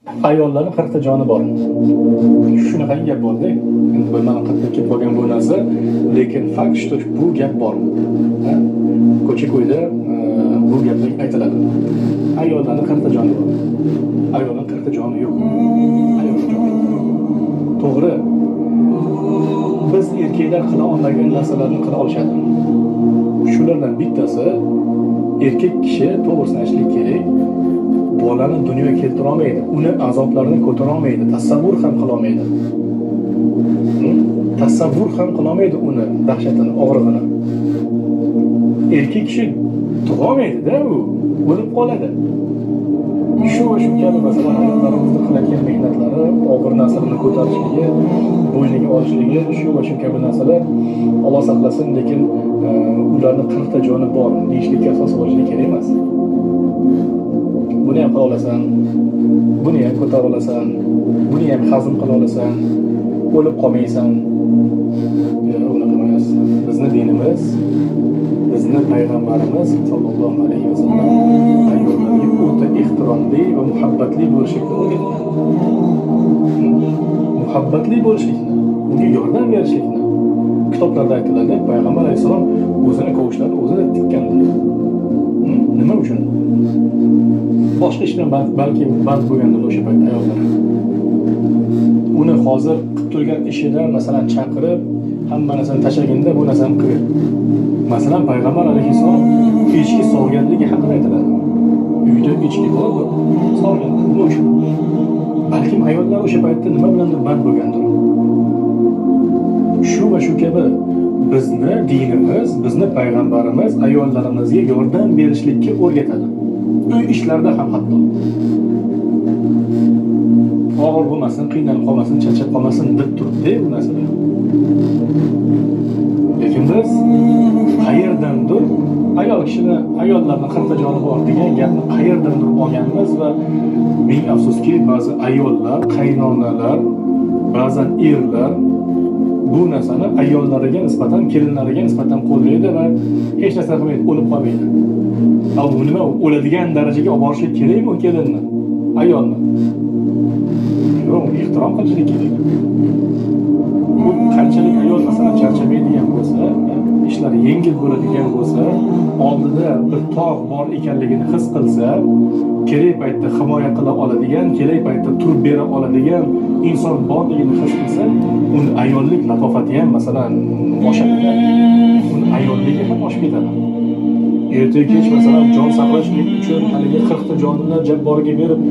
Ayollarning 40 ta joni bor. Shunaqangi gap borda, endi bilmadim qayerdan kelib qolgan bu narsa, lekin fakt что bu gap bor. Ha? Ko'cha-ko'yda bu gaplar aytiladi. Ayollarning 40 ta joni bor. Ayollarning 40 ta joni yo'q. Ayollar joni yo'q. To'g'ri. Biz erkaklar qila olmagan narsalarni qila olishadi. Shulardan bittasi erkak kishi to'g'risini aytishlik kerak. Bolani dunyoga keltira olmaydi, uni azoblarini ko'tara olmaydi, tasavvur ham qila olmaydi. Tasavvur ham qila olmaydi uni dahshatini, og'rig'ini. Erkak kishi tug'a olmaydi-da, u o'lib qoladi. Shu va shu kabi masalan hayotlarimizda qilayotgan mehnatlari, og'ir narsalarni ko'tarishligi, bo'yniga olishligi, shu va shu kabi narsalar Alloh saqlasin, lekin ularni 40 ta joni bor deyishlikka asos bo'lishi kerak emas. Buni ham qila olasan, buni ham ko'tara olasan, buni ham hazm qila olasan, o'lib qolmaysan. Yo'q, unaqa emas. Bizning dinimiz, bizning payg'ambarimiz sollallohu alayhi vasallam ayollarga o'ta ehtiromli va muhabbatli bo'lishlikni o'rgatgan. Muhabbatli bo'lishlikni, unga yordam berishlikni. Kitoblarda aytiladi, payg'ambar alayhisalom o'zini qovushlarini o'zida tikkanlar. Nima uchun? Boshqa ish bilan balki band bo'lgandir o'sha paytda ayollar. Uni hozir qilib turgan ishidan masalan chaqirib, hamma narsani tashlaganda bu narsani qilgan. Masalan, payg'ambar alayhisalom echki sog'ganligi haqida aytiladi. Uyda echki bor, sog'gan. Nima uchun? Balkim ayollar o'sha paytda nima bilandir band bo'lgandir. Shu va shu kabi bizni dinimiz, bizni payg'ambarimiz ayollarimizga yordam berishlikka o'rgatadi. Uy ishlarida ham hatto. Og'ir bo'lmasin, qiynalib qolmasin, charchab qolmasin deb turibdi bu narsalar. Lekin biz qayerdandir ayol kishini, ayollarning 40 ta joni bor degan gapni qayerdandir olganmiz va ming afsuski ba'zi ayollar, qaynonalar, ba'zan erlar bu narsani ayollariga nisbatan, kelinlariga nisbatan qo'llaydi va hech narsa qilmaydi, o'lib qolmaydi. Bu nima? O'ladigan darajaga olib borishlik kerakmi kelinni, ayolni? Yo'q, ehtirom qilishlik kerak. Bu qanchalik ayol masalan charchamaydigan bo'lsa, ishlari yengil bo'ladigan bo'lsa, oldida bir tog' bor ekanligini his qilsa, kerak paytda himoya qila oladigan, kerak paytda turib bera oladigan inson borligini his qilsa, uni ayollik latofati ham masalan oshadi. Uni ayolligi ham oshib ketadi. Ertaga kech masalan jon saqlashlik uchun haligi 40 ta jonini jabboriga berib